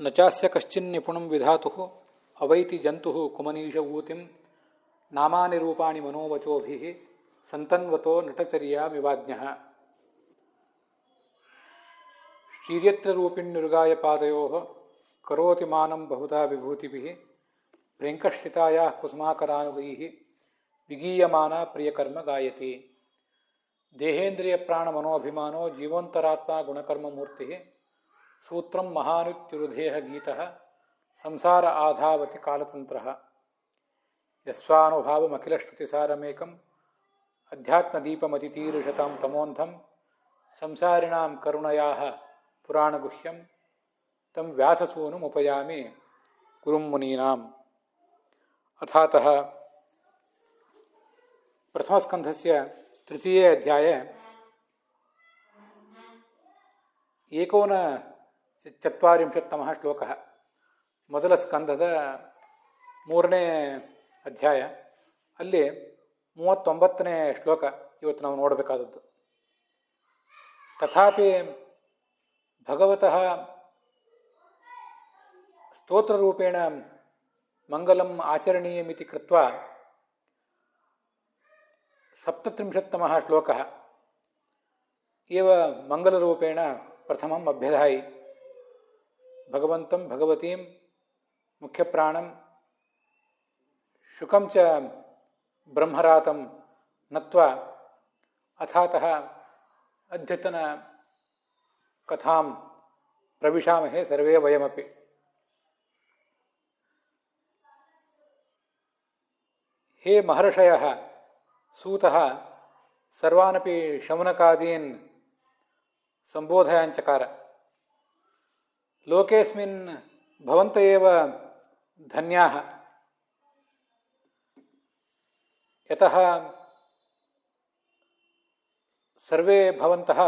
ನ ಚಾಸ್ಯ ಕಶ್ಚಿನ್ನಿಪುಣಂ ವಿಧಾತುಃ ಅವೈತಿ ಜಂತುಃ ಕುಮನೀಷ ಊತಿಂ ನಾಮಾನಿ ರೂಪಾಣಿ ಮನೋವಚೋಭಿಃ ಸಂತನ್ವತೋ ನಟಚರ್ಯಾಮಿವಾಜ್ಞಃ ಶ್ರೀರ್ಯತ್ರರೂಪಿಣ್ಯುರ್ಗಾಯ ಪಾದಯೋಃ ಕರೋತಿ ಮಾನಂ ಬಹುಧಾ ವಿಭೂತಿಭಿಃ ಪ್ರೇಂಕಶ್ರಿತಾಯಾಃ ಕುಸುಮಾಕರಾನುಗೈಃ ವಿಗೀಯಮಾನ ಪ್ರಿಯಕರ್ಮ ಗಾಯತಿ. ದೇಹೇಂದ್ರಿಯ ಪ್ರಾಣ ಮನೋಭಿಮಾನೋ ಜೀವೋಂತರಾತ್ಮ ಗುಣಕರ್ಮ ಮೂರ್ತಿ ಸೂತ್ರಂ ಮಹಾನುತ್ಯುರುಧೇಹ ಗೀತಃ ಸಂಸಾರ ಆಧಾವತಿ ಕಾಲತಂತ್ರಃ ಯಸ್ವಾನುಭಾವಮಖಿಲಶ್ರುತಿಸಾರಮೇಕಂ ಅಧ್ಯಾತ್ಮದೀಪಮತಿತೀರ್ಷತಾಂ ತಮೋಂಧಂ ಸಂಸಾರಿಣಾಂ ಕರುಣಯಾಃ ಪುರಾಣಗುಹ್ಯಂ ತಂ ವ್ಯಾಸಸೂನುಮುಪಯಾಮಿ ಗುರುಂ ಮುನೀನಾಂ. ಅಥಾತಃ ಪ್ರಥಮಸ್ಕಂಧಸ್ಯ ತೃತೀಯ ಅಧ್ಯಾಯ ಏಕೋನಚತ್ವಾರಿಂಶತ್ತಮಃ ಶ್ಲೋಕಃ. ಮೊದಲ ಸ್ಕಂಧದ 3ನೇ ಅಧ್ಯಾಯ, ಅಲ್ಲಿ 39ನೇ ಶ್ಲೋಕ ಇವತ್ತು ನಾವು ನೋಡಬೇಕಾದದ್ದು. ತಥಾಪಿ ಭಗವತಃ ಸ್ತೋತ್ರರೂಪೇಣ ಮಂಗಲಂ ಆಚರಣೀಯಮಿತಿ ಕೃತ್ವಾ 37ತಮಃ ಶ್ಲೋಕಃ ಏವ ಮಂಗಲರೂಪೇಣ ಪ್ರಥಮಂ ಅಭ್ಯಧಾಯಿ. ಭಗವಂತಂ ಭಗವತೀಂ ಮುಖ್ಯಪ್ರಾಣಂ ಶುಕಂ ಚ ಬ್ರಹ್ಮರಾತಂ ನತ್ವಾ ಅಥಾತಃ ಅದ್ಯತನ ಕಥಾಂ ಪ್ರವಿಶಾಮಹೇ ಸರ್ವೇ ವಯಮಪಿ. ಹೇ ಮಹರ್ಷಯಃ, ಸೂತಃ ಸರ್ವಾನಪಿ ಶೌನಕಾದೀನ್ ಸಂಬೋಧಯಾಂಚಕಾರ. ಲೋಕೇಸ್ಮಿನ್ ಭವಂತ ಏವ ಧನ್ಯಾಃ, ಯತಃ ಸರ್ವೇ ಭವಂತಃ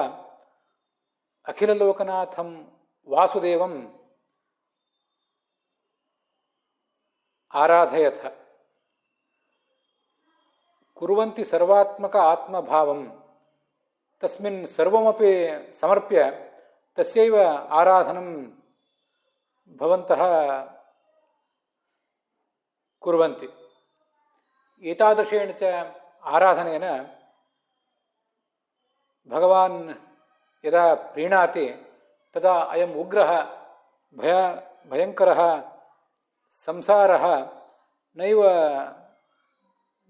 ಅಖಿಲಲೋಕನಾಥಂ ವಾಸುದೇವಂ ಆರಾಧಯಥ. ಕುರ್ವಂತಿ ಸರ್ವಾತ್ಮಕ ಆತ್ಮಭಾವಂ ತಸ್ಮಿನ್ ಸರ್ವಮಪಿ ಸಮರ್ಪ್ಯ ತಸ್ಯೈವ ಆರಾಧನಂ ಭವಂತಃ ಕುರ್ವಂತಿ. ಏತಾದೃಶೇಣ ಚ ಆರಾಧನೇನ ಭಗವಾನ್ ಯದಾ ಪ್ರೀಣಾತಿ ತದಾ ಅಯಂ ಉಗ್ರಃ ಭಯಂಕರಃ ಸಂಸಾರಃ ನೈವ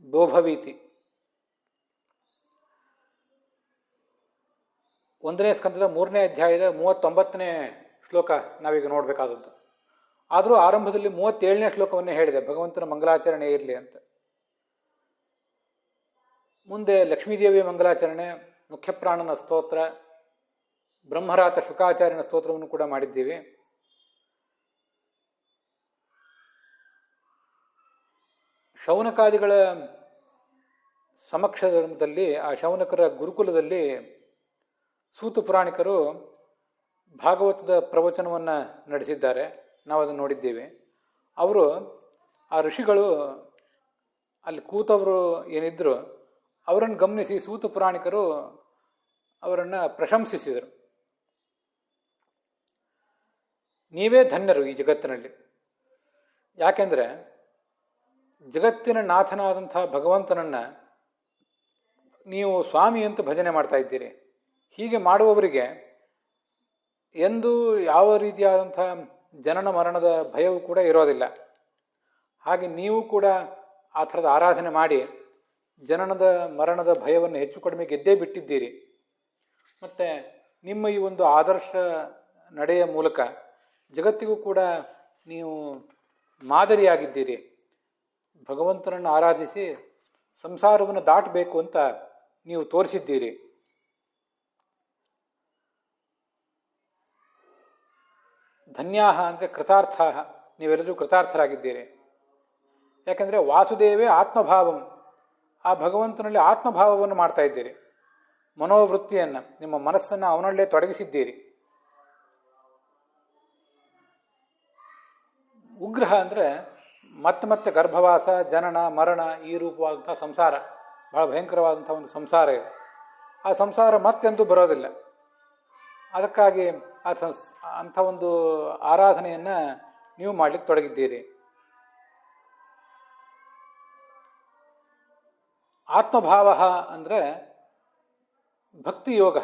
ಬೋಭವೀತಿ. 1ನೇ ಸ್ಕಂದದ 3ನೇ ಅಧ್ಯಾಯದ 39ನೇ ಶ್ಲೋಕ ನಾವೀಗ ನೋಡಬೇಕಾದದ್ದು. ಆದರೂ ಆರಂಭದಲ್ಲಿ 37ನೇ ಶ್ಲೋಕವನ್ನೇ ಹೇಳಿದೆ, ಭಗವಂತನ ಮಂಗಲಾಚರಣೆ ಇರಲಿ ಅಂತ. ಮುಂದೆ ಲಕ್ಷ್ಮೀದೇವಿಯ ಮಂಗಲಾಚರಣೆ, ಮುಖ್ಯಪ್ರಾಣನ ಸ್ತೋತ್ರ, ಬ್ರಹ್ಮರಾತ ಶುಕಾಚಾರ್ಯನ ಸ್ತೋತ್ರವನ್ನು ಕೂಡ ಮಾಡಿದ್ದೀವಿ. ಶೌನಕಾದಿಗಳ ಸಮಕ್ಷದಲ್ಲಿ, ಆ ಶೌನಕರ ಗುರುಕುಲದಲ್ಲಿ ಸೂತ ಪುರಾಣಿಕರು ಭಾಗವತದ ಪ್ರವಚನವನ್ನು ನಡೆಸಿದ್ದಾರೆ. ನಾವು ಅದನ್ನು ನೋಡಿದ್ದೇವೆ. ಅವರು, ಆ ಋಷಿಗಳು ಅಲ್ಲಿ ಕೂತವರು ಏನಿದ್ರು ಅವರನ್ನು ಗಮನಿಸಿ ಸೂತ ಪುರಾಣಿಕರು ಅವರನ್ನು ಪ್ರಶಂಸಿಸಿದರು. ನೀವೇ ಧನ್ಯರು ಈ ಜಗತ್ತಿನಲ್ಲಿ. ಯಾಕೆಂದರೆ ಜಗತ್ತಿನ ನಾಥನಾದಂಥ ಭಗವಂತನನ್ನು ನೀವು ಸ್ವಾಮಿ ಅಂತ ಭಜನೆ ಮಾಡ್ತಾ ಇದ್ದೀರಿ. ಹೀಗೆ ಮಾಡುವವರಿಗೆ ಎಂದೂ ಯಾವ ರೀತಿಯಾದಂಥ ಜನನ ಮರಣದ ಭಯವೂ ಕೂಡ ಇರೋದಿಲ್ಲ. ಹಾಗೆ ನೀವು ಕೂಡ ಆ ಥರದ ಆರಾಧನೆ ಮಾಡಿ ಜನನದ ಮರಣದ ಭಯವನ್ನು ಹೆಚ್ಚು ಕಡಿಮೆ ಗೆದ್ದೇ ಬಿಟ್ಟಿದ್ದೀರಿ. ಮತ್ತು ನಿಮ್ಮ ಈ ಒಂದು ಆದರ್ಶ ನಡೆಯ ಮೂಲಕ ಜಗತ್ತಿಗೂ ಕೂಡ ನೀವು ಮಾದರಿಯಾಗಿದ್ದೀರಿ. ಭಗವಂತನನ್ನು ಆರಾಧಿಸಿ ಸಂಸಾರವನ್ನು ದಾಟಬೇಕು ಅಂತ ನೀವು ತೋರಿಸಿದ್ದೀರಿ. ಧನ್ಯಾಹ ಅಂದರೆ ಕೃತಾರ್ಥಾಹ, ನೀವೆಲ್ಲರೂ ಕೃತಾರ್ಥರಾಗಿದ್ದೀರಿ. ಯಾಕೆಂದರೆ ವಾಸುದೇವೇ ಆತ್ಮಭಾವಂ, ಆ ಭಗವಂತನಲ್ಲಿ ಆತ್ಮಭಾವವನ್ನು ಮಾಡ್ತಾ ಇದ್ದೀರಿ. ಮನೋವೃತ್ತಿಯನ್ನು, ನಿಮ್ಮ ಮನಸ್ಸನ್ನು ಅವನಲ್ಲೇ ತೊಡಗಿಸಿದ್ದೀರಿ. ಉಗ್ರಹ ಅಂದರೆ ಮತ್ತೆ ಗರ್ಭವಾಸ, ಜನನ ಮರಣ, ಈ ರೂಪವಾದಂಥ ಸಂಸಾರ, ಬಹಳ ಭಯಂಕರವಾದಂಥ ಒಂದು ಸಂಸಾರ ಇದೆ. ಆ ಸಂಸಾರ ಮತ್ತೆಂದೂ ಬರೋದಿಲ್ಲ. ಅದಕ್ಕಾಗಿ ಅಂಥ ಒಂದು ಆರಾಧನೆಯನ್ನು ನೀವು ಮಾಡಲಿಕ್ಕೆ ತೊಡಗಿದ್ದೀರಿ. ಆತ್ಮಭಾವ ಅಂದರೆ ಭಕ್ತಿಯೋಗ,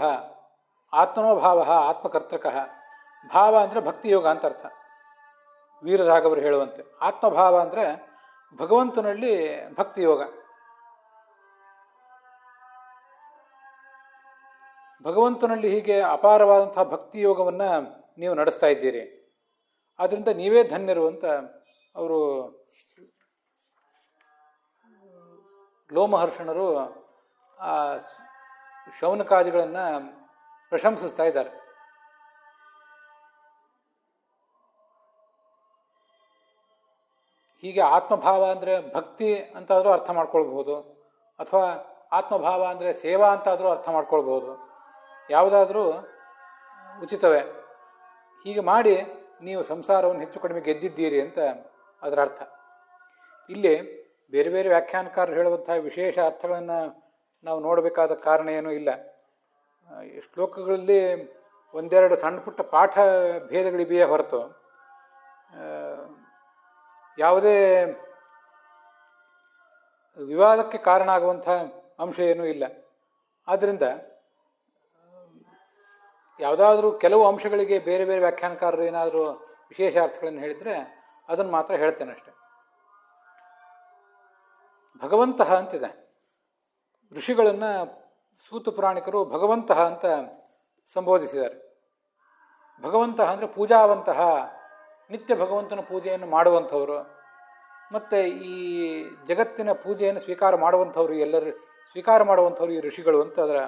ಆತ್ಮನೋಭಾವ ಆತ್ಮಕರ್ತೃಕ, ಭಾವ ಅಂದರೆ ಭಕ್ತಿಯೋಗ ಅಂತ ಅರ್ಥ. ವೀರರಾಘವರು ಹೇಳುವಂತೆ ಆತ್ಮಭಾವ ಅಂದರೆ ಭಗವಂತನಲ್ಲಿ ಭಕ್ತಿಯೋಗ. ಭಗವಂತನಲ್ಲಿ ಹೀಗೆ ಅಪಾರವಾದಂತಹ ಭಕ್ತಿಯೋಗವನ್ನು ನೀವು ನಡೆಸ್ತಾ ಇದ್ದೀರಿ. ಆದ್ದರಿಂದ ನೀವೇ ಧನ್ಯರು ಅಂತ ಅವರು ಲೋಮಹರ್ಷಣರು ಆ ಶೌನಕಾದಿಗಳನ್ನು ಪ್ರಶಂಸಿಸ್ತಾ ಇದ್ದಾರೆ. ಹೀಗೆ ಆತ್ಮಭಾವ ಅಂದರೆ ಭಕ್ತಿ ಅಂತಾದರೂ ಅರ್ಥ ಮಾಡ್ಕೊಳ್ಬಹುದು, ಅಥವಾ ಆತ್ಮಭಾವ ಅಂದರೆ ಸೇವಾ ಅಂತಾದರೂ ಅರ್ಥ ಮಾಡ್ಕೊಳ್ಬಹುದು. ಯಾವುದಾದ್ರೂ ಉಚಿತವೇ. ಹೀಗೆ ಮಾಡಿ ನೀವು ಸಂಸಾರವನ್ನು ಹೆಚ್ಚು ಕಡಿಮೆ ಗೆದ್ದಿದ್ದೀರಿ ಅಂತ ಅದರ ಅರ್ಥ. ಇಲ್ಲಿ ಬೇರೆ ಬೇರೆ ವ್ಯಾಖ್ಯಾನಕಾರರು ಹೇಳುವಂತಹ ವಿಶೇಷ ಅರ್ಥಗಳನ್ನು ನಾವು ನೋಡಬೇಕಾದ ಕಾರಣ ಏನೂ ಇಲ್ಲ. ಶ್ಲೋಕಗಳಲ್ಲಿ ಒಂದೆರಡು ಸಣ್ಣ ಪುಟ್ಟ ಪಾಠ ಭೇದಗಳಿವೆಯೇ ಹೊರತು ಯಾವುದೇ ವಿವಾದಕ್ಕೆ ಕಾರಣ ಆಗುವಂಥ ಅಂಶ ಏನೂ ಇಲ್ಲ. ಆದ್ದರಿಂದ ಯಾವುದಾದ್ರೂ ಕೆಲವು ಅಂಶಗಳಿಗೆ ಬೇರೆ ಬೇರೆ ವ್ಯಾಖ್ಯಾನಕಾರರು ಏನಾದರೂ ವಿಶೇಷ ಅರ್ಥಗಳನ್ನು ಹೇಳಿದರೆ ಅದನ್ನು ಮಾತ್ರ ಹೇಳ್ತೇನೆ ಅಷ್ಟೆ. ಭಗವಂತಃ ಅಂತಿದೆ. ಋಷಿಗಳನ್ನು ಸೂತ ಪುರಾಣಿಕರು ಭಗವಂತಃ ಅಂತ ಸಂಬೋಧಿಸಿದ್ದಾರೆ. ಭಗವಂತಃ ಅಂದರೆ ಪೂಜಾವಂತಹ, ನಿತ್ಯ ಭಗವಂತನ ಪೂಜೆಯನ್ನು ಮಾಡುವಂಥವರು, ಮತ್ತು ಈ ಜಗತ್ತಿನ ಪೂಜೆಯನ್ನು ಸ್ವೀಕಾರ ಮಾಡುವಂಥವ್ರು, ಎಲ್ಲರೂ ಸ್ವೀಕಾರ ಮಾಡುವಂಥವ್ರು ಈ ಋಷಿಗಳು ಅಂತ ಅದರ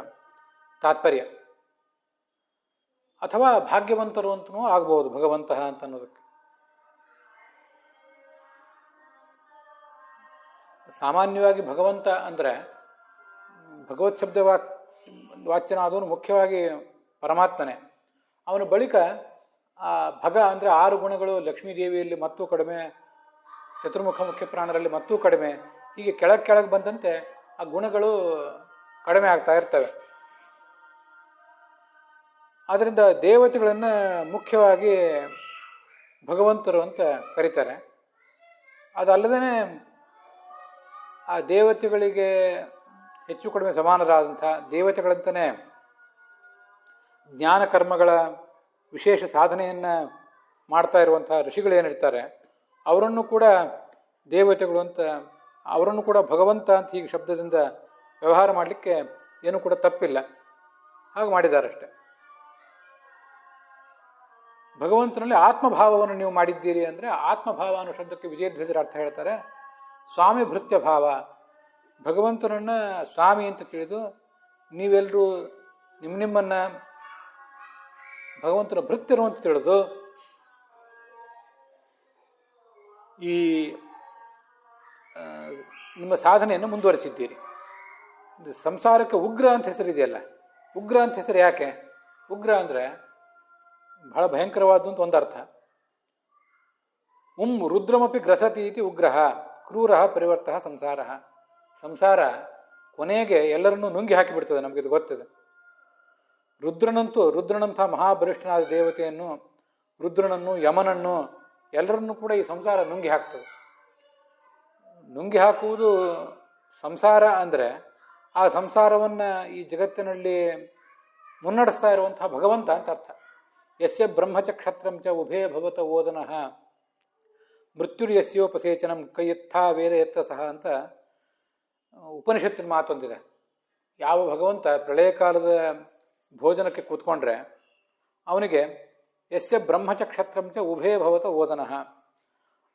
ತಾತ್ಪರ್ಯ. ಅಥವಾ ಭಾಗ್ಯವಂತರು ಅಂತನೂ ಆಗ್ಬೋದು ಭಗವಂತಃ ಅಂತ ಅನ್ನೋದಕ್ಕೆ. ಸಾಮಾನ್ಯವಾಗಿ ಭಗವಂತ ಅಂದರೆ ಭಗವತ್ ಶಬ್ದ ವಾಚ್ಯನಾದವನು ಮುಖ್ಯವಾಗಿ ಪರಮಾತ್ಮನೇ. ಅವನ ಬಳಿಕ ಆ ಭಗ ಅಂದರೆ 6 ಗುಣಗಳು ಲಕ್ಷ್ಮೀದೇವಿಯಲ್ಲಿ ಮತ್ತೂ ಕಡಿಮೆ, ಚತುರ್ಮುಖ ಮುಖ್ಯ ಪ್ರಾಣರಲ್ಲಿ ಮತ್ತೂ ಕಡಿಮೆ, ಹೀಗೆ ಕೆಳಗೆ ಬಂದಂತೆ ಆ ಗುಣಗಳು ಕಡಿಮೆ ಆಗ್ತಾ ಇರ್ತವೆ. ಆದ್ದರಿಂದ ದೇವತೆಗಳನ್ನು ಮುಖ್ಯವಾಗಿ ಭಗವಂತರು ಅಂತ ಕರೀತಾರೆ. ಅದಲ್ಲದೇ ಆ ದೇವತೆಗಳಿಗೆ ಹೆಚ್ಚು ಕಡಿಮೆ ಸಮಾನರಾದಂಥ ದೇವತೆಗಳಂತಲೇ ಜ್ಞಾನ ಕರ್ಮಗಳ ವಿಶೇಷ ಸಾಧನೆಯನ್ನು ಮಾಡ್ತಾ ಇರುವಂಥ ಋಷಿಗಳೇನಿರ್ತಾರೆ ಅವರನ್ನು ಕೂಡ ದೇವತೆಗಳು ಅಂತ, ಅವರನ್ನು ಕೂಡ ಭಗವಂತ ಅಂತ ಹೀಗೆ ಶಬ್ದದಿಂದ ವ್ಯವಹಾರ ಮಾಡಲಿಕ್ಕೆ ಏನೂ ಕೂಡ ತಪ್ಪಿಲ್ಲ. ಹಾಗೆ ಮಾಡಿದ್ದಾರಷ್ಟೆ. ಭಗವಂತನಲ್ಲಿ ಆತ್ಮಭಾವವನ್ನು ನೀವು ಮಾಡಿದ್ದೀರಿ ಅಂದರೆ, ಆತ್ಮಭಾವ ಅನ್ನೋ ಶಬ್ದಕ್ಕೆ ವಿಜಯಧ್ವಜರ ಅರ್ಥ ಹೇಳ್ತಾರೆ ಸ್ವಾಮಿ ಭೃತ್ಯ ಭಾವ. ಭಗವಂತನನ್ನು ಸ್ವಾಮಿ ಅಂತ ತಿಳಿದು ನೀವೆಲ್ಲರೂ ನಿಮ್ಮನ್ನು ಭಗವಂತನ ಭೃತ್ಯರು ಅಂತ ತಿಳಿದು ಈ ನಿಮ್ಮ ಸಾಧನೆಯನ್ನು ಮುಂದುವರಿಸಿದ್ದೀರಿ. ಸಂಸಾರಕ್ಕೆ ಉಗ್ರ ಅಂತ ಹೆಸರಿದೆಯಲ್ಲ, ಉಗ್ರ ಅಂತ ಹೆಸರು ಯಾಕೆ? ಉಗ್ರ ಅಂದರೆ ಬಹಳ ಭಯಂಕರವಾದಂಥ ಒಂದು ಅರ್ಥ. ರುದ್ರಮಪಿ ಗ್ರಸತಿ ಇತಿ ಉಗ್ರಹ ಕ್ರೂರ ಪರಿವರ್ತ ಸಂಸಾರ. ಸಂಸಾರ ಕೊನೆಗೆ ಎಲ್ಲರನ್ನೂ ನುಂಗಿ ಹಾಕಿಬಿಡ್ತದೆ, ನಮಗಿದು ಗೊತ್ತಿದೆ. ರುದ್ರನಂಥ ಮಹಾಬಲಿಷ್ಠನಾದ ದೇವತೆಯನ್ನು, ರುದ್ರನನ್ನು, ಯಮನನ್ನು, ಎಲ್ಲರನ್ನೂ ಕೂಡ ಈ ಸಂಸಾರ ನುಂಗಿ ಹಾಕ್ತದೆ. ನುಂಗಿ ಹಾಕುವುದು ಸಂಸಾರ ಅಂದರೆ ಆ ಸಂಸಾರವನ್ನು ಈ ಜಗತ್ತಿನಲ್ಲಿ ಮುನ್ನಡೆಸ್ತಾ ಇರುವಂತಹ ಭಗವಂತ ಅಂತ ಅರ್ಥ. ಯಸ್ಯ ಬ್ರಹ್ಮಚ ಕ್ಷತ್ರಂಚ ಉಭಯ ಭವತ ಓದನಃ ಮೃತ್ಯುರ್ಯಸ್ಯೋಪಸೇಚನಂ ಕೈಯತ್ಥಾ ವೇದ ಎತ್ತ ಸಹ ಅಂತ ಉಪನಿಷತ್ತಿನ ಮಾತೊಂದಿದೆ. ಯಾವ ಭಗವಂತ ಪ್ರಳಯ ಕಾಲದ ಭೋಜನಕ್ಕೆ ಕೂತ್ಕೊಂಡ್ರೆ ಅವನಿಗೆ ಯಸ್ಯ ಬ್ರಹ್ಮಚ ಕ್ಷತ್ರಂಚ ಉಭಯ ಭವತ ಓದನಃ,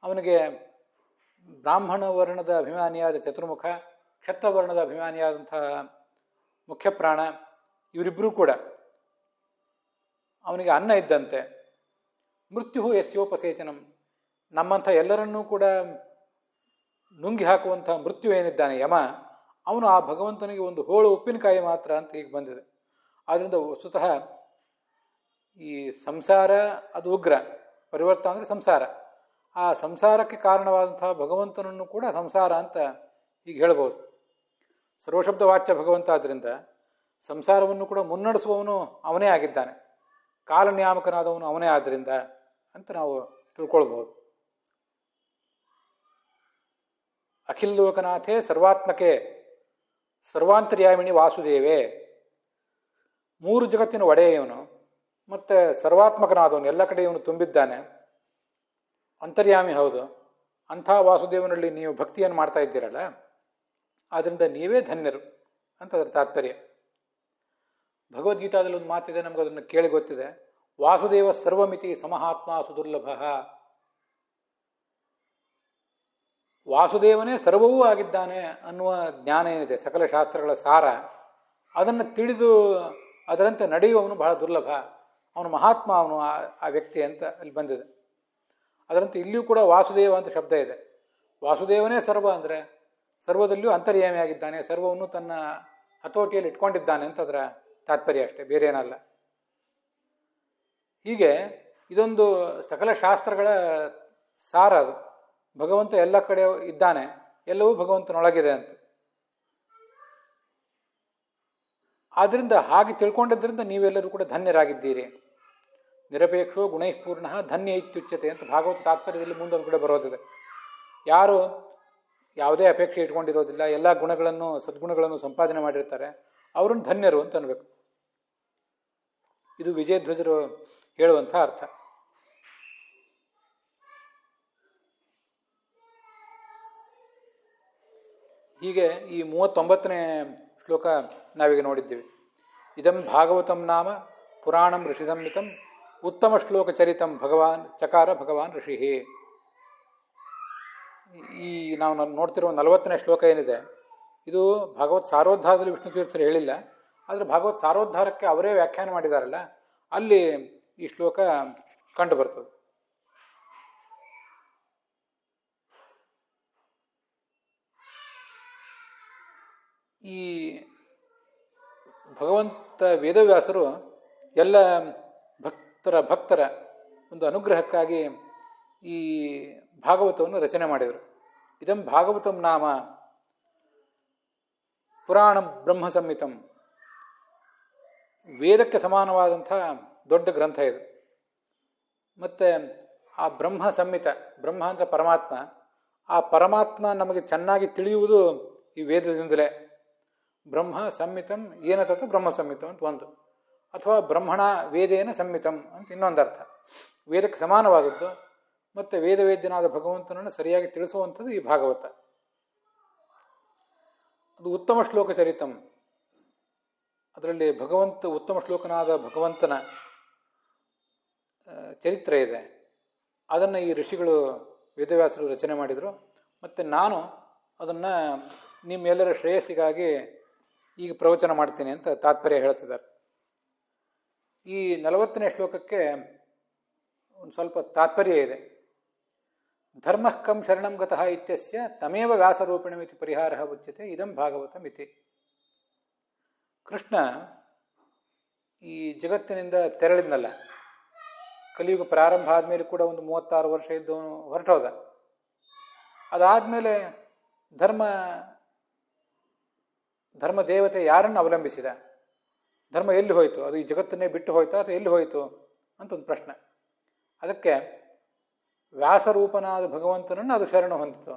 ಅವನಿಗೆ ಬ್ರಾಹ್ಮಣ ವರ್ಣದ ಅಭಿಮಾನಿಯಾದ ಚತುರ್ಮುಖ, ಕ್ಷತ್ರವರ್ಣದ ಅಭಿಮಾನಿಯಾದಂತಹ ಮುಖ್ಯ ಪ್ರಾಣ, ಇವರಿಬ್ಬರೂ ಕೂಡ ಅವನಿಗೆ ಅನ್ನ ಇದ್ದಂತೆ. ಮೃತ್ಯು ಯಸ್ಯೋಪಸೇಚನಂ, ನಮ್ಮಂಥ ಎಲ್ಲರನ್ನೂ ಕೂಡ ನುಂಗಿ ಹಾಕುವಂಥ ಮೃತ್ಯು ಏನಿದ್ದಾನೆ ಯಮ, ಅವನು ಆ ಭಗವಂತನಿಗೆ ಒಂದು ಹೋಳು ಉಪ್ಪಿನಕಾಯಿ ಮಾತ್ರ ಅಂತ ಈಗ ಬಂದಿದೆ. ಆದ್ದರಿಂದ ವಸ್ತುತಃ ಈ ಸಂಸಾರ ಅದು ಉಗ್ರ, ಪರಿವರ್ತ ಅಂದರೆ ಸಂಸಾರ. ಆ ಸಂಸಾರಕ್ಕೆ ಕಾರಣವಾದಂತಹ ಭಗವಂತನನ್ನು ಕೂಡ ಸಂಸಾರ ಅಂತ ಈಗ ಹೇಳ್ಬೋದು. ಸರ್ವಶಬ್ದ ವಾಚ್ಯ ಭಗವಂತ ಆದ್ದರಿಂದ ಸಂಸಾರವನ್ನು ಕೂಡ ಮುನ್ನಡೆಸುವವನು ಅವನೇ ಆಗಿದ್ದಾನೆ. ಕಾಲನಿಯಾಮಕನಾದವನು ಅವನೇ ಆದ್ದರಿಂದ ಅಂತ ನಾವು ತಿಳ್ಕೊಳ್ಬಹುದು. ಅಖಿಲ ಲೋಕನಾಥೇ ಸರ್ವಾತ್ಮಕೆ ಸರ್ವಾಂತರ್ಯಾಮಿಣಿ ವಾಸುದೇವೇ. ಮೂರು ಜಗತ್ತಿನ ಒಡೆಯ ಇವನು, ಮತ್ತೆ ಸರ್ವಾತ್ಮಕನಾದವನು, ಎಲ್ಲ ಕಡೆ ಇವನು ತುಂಬಿದ್ದಾನೆ, ಅಂತರ್ಯಾಮಿ ಹೌದು. ಅಂಥ ವಾಸುದೇವನಲ್ಲಿ ನೀವು ಭಕ್ತಿಯನ್ನು ಮಾಡ್ತಾ ಇದ್ದೀರಲ್ಲ, ಆದ್ದರಿಂದ ನೀವೇ ಧನ್ಯರು ಅಂತ ಅದರ ತಾತ್ಪರ್ಯ. ಭಗವದ್ಗೀತಾದಲ್ಲಿ ಒಂದು ಮಾತಿದೆ, ನಮ್ಗೆ ಅದನ್ನು ಕೇಳಿ ಗೊತ್ತಿದೆ. ವಾಸುದೇವ ಸರ್ವಮಿತಿ ಸಮಹಾತ್ಮ ಸುದುರ್ಲಭ. ವಾಸುದೇವನೇ ಸರ್ವವೂ ಆಗಿದ್ದಾನೆ ಅನ್ನುವ ಜ್ಞಾನ ಏನಿದೆ, ಸಕಲ ಶಾಸ್ತ್ರಗಳ ಸಾರ, ಅದನ್ನು ತಿಳಿದು ಅದರಂತೆ ನಡೆಯುವವನು ಬಹಳ ದುರ್ಲಭ. ಅವನು ಮಹಾತ್ಮ, ಅವನು ಆ ವ್ಯಕ್ತಿ ಅಂತ ಅಲ್ಲಿ ಬಂದಿದೆ. ಅದರಂತೆ ಇಲ್ಲಿಯೂ ಕೂಡ ವಾಸುದೇವ ಅಂತ ಶಬ್ದ ಇದೆ. ವಾಸುದೇವನೇ ಸರ್ವ ಅಂದರೆ ಸರ್ವದಲ್ಲಿಯೂ ಅಂತರ್ಯಾಮಿಯಾಗಿದ್ದಾನೆ, ಸರ್ವವನ್ನು ತನ್ನ ಹತೋಟಿಯಲ್ಲಿ ಇಟ್ಕೊಂಡಿದ್ದಾನೆ ಅಂತ ಅದರ ತಾತ್ಪರ್ಯ ಅಷ್ಟೇ, ಬೇರೆ ಏನಲ್ಲ. ಹೀಗೆ ಇದೊಂದು ಸಕಲ ಶಾಸ್ತ್ರಗಳ ಸಾರ ಅದು. ಭಗವಂತ ಎಲ್ಲ ಕಡೆ ಇದ್ದಾನೆ, ಎಲ್ಲವೂ ಭಗವಂತನೊಳಗಿದೆ ಅಂತ. ಆದ್ರಿಂದ ಹಾಗೆ ತಿಳ್ಕೊಂಡಿದ್ದರಿಂದ ನೀವೆಲ್ಲರೂ ಕೂಡ ಧನ್ಯರಾಗಿದ್ದೀರಿ. ನಿರಪೇಕ್ಷೋ ಗುಣೈಃಪೂರ್ಣ ಧನ್ಯ ಇತ್ಯುಚ್ಯತೆ ಅಂತ ಭಾಗವತ ತಾತ್ಪರ್ಯದಲ್ಲಿ ಮುಂದೊಂದು ಕಡೆ ಬರೋದಿದೆ. ಯಾರು ಯಾವುದೇ ಅಪೇಕ್ಷೆ ಇಟ್ಕೊಂಡಿರೋದಿಲ್ಲ, ಎಲ್ಲ ಗುಣಗಳನ್ನು ಸದ್ಗುಣಗಳನ್ನು ಸಂಪಾದನೆ ಮಾಡಿರ್ತಾರೆ, ಅವ್ರನ್ನ ಧನ್ಯರು ಅಂತ ಅನ್ಬೇಕು. ಇದು ವಿಜಯಧ್ವಜರು ಹೇಳುವಂಥ ಅರ್ಥ. ಹೀಗೆ ಈ 39ನೇ ಶ್ಲೋಕ ನಾವೀಗ ನೋಡಿದ್ದೀವಿ. ಇದಂ ಭಾಗವತಂ ನಾಮ ಪುರಾಣಂ ಋಷಿ ಸಂಹಿತಂ ಉತ್ತಮ ಶ್ಲೋಕ ಚರಿತಂ ಭಗವಾನ್ ಋಷಿ. ಈ ನಾವು ನೋಡ್ತಿರುವ 40ನೇ ಶ್ಲೋಕ ಏನಿದೆ, ಇದು ಭಾಗವತ್ ಸಾರೋದ್ಧಾರದಲ್ಲಿ ವಿಷ್ಣು ತೀರ್ಥರು ಹೇಳಿಲ್ಲ, ಆದರೆ ಭಾಗವತ್ ಸಾರೋದ್ಧಾರಕ್ಕೆ ಅವರೇ ವ್ಯಾಖ್ಯಾನ ಮಾಡಿದಾರಲ್ಲ, ಅಲ್ಲಿ ಈ ಶ್ಲೋಕ ಕಂಡು ಬರ್ತದೆ. ಈ ಭಗವಂತ ವೇದವ್ಯಾಸರು ಎಲ್ಲ ಭಕ್ತರ ಒಂದು ಅನುಗ್ರಹಕ್ಕಾಗಿ ಈ ಭಾಗವತವನ್ನು ರಚನೆ ಮಾಡಿದರು. ಇದಂ ಭಾಗವತಂ ನಾಮ ಪುರಾಣ ಬ್ರಹ್ಮ ಸಂಹಿತಂ. ವೇದಕ್ಕೆ ಸಮಾನವಾದಂಥ ದೊಡ್ಡ ಗ್ರಂಥ ಇದು. ಮತ್ತು ಆ ಬ್ರಹ್ಮ ಸಂಹಿತ, ಬ್ರಹ್ಮ ಅಂತ ಪರಮಾತ್ಮ, ಆ ಪರಮಾತ್ಮ ನಮಗೆ ಚೆನ್ನಾಗಿ ತಿಳಿಯುವುದು ಈ ವೇದದಿಂದಲೇ. ಬ್ರಹ್ಮ ಸಂಹಿತಂ ಏನ ತತ್ ಬ್ರಹ್ಮ ಸಂಹಿತಂ ಅಂತ ಒಂದು, ಅಥವಾ ಬ್ರಹ್ಮಣ ವೇದೇನ ಸಂಹಿತಂ ಅಂತ ಇನ್ನೊಂದು ಅರ್ಥ. ವೇದಕ್ಕೆ ಸಮಾನವಾದದ್ದು ಮತ್ತು ವೇದವೇದ್ಯನಾದ ಭಗವಂತನನ್ನು ಸರಿಯಾಗಿ ತಿಳಿಸುವಂಥದ್ದು ಈ ಭಾಗವತ. ಅದು ಉತ್ತಮ ಶ್ಲೋಕ ಚರಿತಂ. ಅದರಲ್ಲಿ ಉತ್ತಮ ಶ್ಲೋಕನಾದ ಭಗವಂತನ ಚರಿತ್ರೆ ಇದೆ. ಅದನ್ನು ಈ ಋಷಿಗಳು ವೇದವ್ಯಾಸರು ರಚನೆ ಮಾಡಿದರು. ಮತ್ತು ನಾನು ಅದನ್ನು ನಿಮ್ಮೆಲ್ಲರ ಶ್ರೇಯಸ್ಸಿಗಾಗಿ ಈಗ ಪ್ರವಚನ ಮಾಡ್ತೀನಿ ಅಂತ ತಾತ್ಪರ್ಯ ಹೇಳ್ತಿದ್ದಾರೆ. ಈ 40ನೇ ಶ್ಲೋಕಕ್ಕೆ ಒಂದು ಸ್ವಲ್ಪ ತಾತ್ಪರ್ಯ ಇದೆ. ಧರ್ಮ ಕಂ ಶರಣಂ ಗತಃ ಇತ್ಯಸ್ಯ ತಮೇವ ವ್ಯಾಸರೂಪಿಣಮಿತಿ ಪರಿಹಾರ ಉಚ್ಯತೆ ಇದಂ ಭಾಗವತಂ ಇತಿ. ಕೃಷ್ಣ ಈ ಜಗತ್ತಿನಿಂದ ತೆರಳಿದ್ನಲ್ಲ, ಕಲಿಯುಗ ಪ್ರಾರಂಭ ಆದಮೇಲೆ ಕೂಡ ಒಂದು 36 ವರ್ಷ ಇದ್ದವನು ಹೊರಟೋದ. ಅದಾದಮೇಲೆ ಧರ್ಮ ದೇವತೆ ಯಾರನ್ನು ಅವಲಂಬಿಸಿದ? ಧರ್ಮ ಎಲ್ಲಿ ಹೋಯಿತು? ಅದು ಈ ಜಗತ್ತನ್ನೇ ಬಿಟ್ಟು ಹೋಯ್ತಾ ಅಥವಾ ಎಲ್ಲಿ ಹೋಯಿತು ಅಂತ ಒಂದು ಪ್ರಶ್ನೆ. ಅದಕ್ಕೆ ವ್ಯಾಸರೂಪನಾದ ಭಗವಂತನನ್ನು ಅದು ಶರಣ ಹೊಂದಿತು,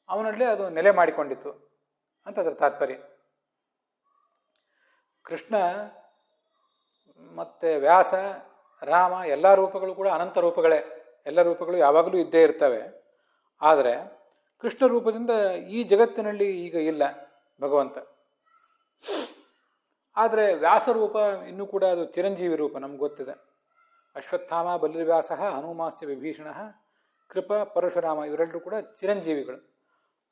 ಅವನಲ್ಲೇ ಅದು ನೆಲೆ ಮಾಡಿಕೊಂಡಿತು ಅಂತ ಅದರ ತಾತ್ಪರ್ಯ. ಕೃಷ್ಣ ಮತ್ತು ವ್ಯಾಸ, ರಾಮ ಎಲ್ಲ ರೂಪಗಳು ಕೂಡ ಅನಂತ ರೂಪಗಳೇ. ಎಲ್ಲ ರೂಪಗಳು ಯಾವಾಗಲೂ ಇದ್ದೇ ಇರ್ತವೆ. ಆದರೆ ಕೃಷ್ಣ ರೂಪದಿಂದ ಈ ಜಗತ್ತಿನಲ್ಲಿ ಈಗ ಇಲ್ಲ ಭಗವಂತ. ಆದರೆ ವ್ಯಾಸರೂಪ ಇನ್ನೂ ಕೂಡ ಅದು ಚಿರಂಜೀವಿ ರೂಪ, ನಮ್ಗೆ ಗೊತ್ತಿದೆ. ಅಶ್ವತ್ಥಾಮ ಬಲಿರ್ವ್ಯಾಸ ಹನುಮಾಸ್ಯ ವಿಭೀಷಣ ಕೃಪ ಪರಶುರಾಮ ಇವರೆಲ್ಲರೂ ಕೂಡ ಚಿರಂಜೀವಿಗಳು.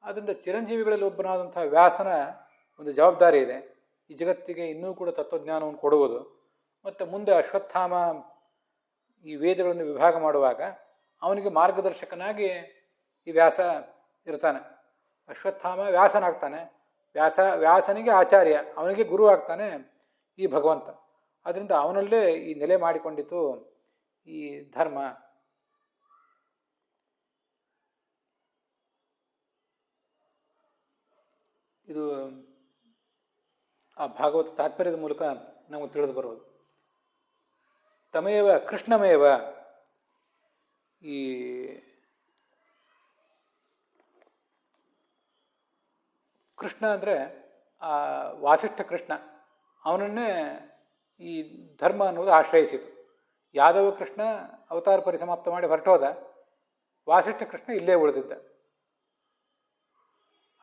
ಆದ್ದರಿಂದ ಚಿರಂಜೀವಿಗಳಲ್ಲಿ ಒಬ್ಬನಾದಂಥ ವ್ಯಾಸನ ಒಂದು ಜವಾಬ್ದಾರಿ ಇದೆ, ಈ ಜಗತ್ತಿಗೆ ಇನ್ನೂ ಕೂಡ ತತ್ವಜ್ಞಾನವನ್ನು ಕೊಡುವುದು. ಮತ್ತು ಮುಂದೆ ಅಶ್ವತ್ಥಾಮ ಈ ವೇದಗಳನ್ನು ವಿಭಾಗ ಮಾಡುವಾಗ ಅವನಿಗೆ ಮಾರ್ಗದರ್ಶಕನಾಗಿ ಈ ವ್ಯಾಸ ಇರ್ತಾನೆ. ಅಶ್ವತ್ಥಾಮ ವ್ಯಾಸನಾಗ್ತಾನೆ, ವ್ಯಾಸನಿಗೆ ಆಚಾರ್ಯ, ಅವನಿಗೆ ಗುರು ಆಗ್ತಾನೆ ಈ ಭಗವಂತ. ಆದ್ದರಿಂದ ಅವನಲ್ಲೇ ಈ ನೆಲೆ ಮಾಡಿಕೊಂಡಿತು ಈ ಧರ್ಮ. ಇದು ಆ ಭಾಗವತ ತಾತ್ಪರ್ಯದ ಮೂಲಕ ನಮಗೆ ತಿಳಿದು ಬರುವುದು. ತಮೇವ ಕೃಷ್ಣಮೇವ. ಈ ಕೃಷ್ಣ ಅಂದರೆ ಆ ವಾಸಿಷ್ಠ ಕೃಷ್ಣ, ಅವನನ್ನೇ ಈ ಧರ್ಮ ಅನ್ನೋದು ಆಶ್ರಯಿಸಿತು. ಯಾದವ ಕೃಷ್ಣ ಅವತಾರ ಪರಿಸಮಾಪ್ತ ಮಾಡಿ ಹೊರಟೋದ, ವಾಸಿಷ್ಠ ಕೃಷ್ಣ ಇಲ್ಲೇ ಉಳಿದಿದ್ದ.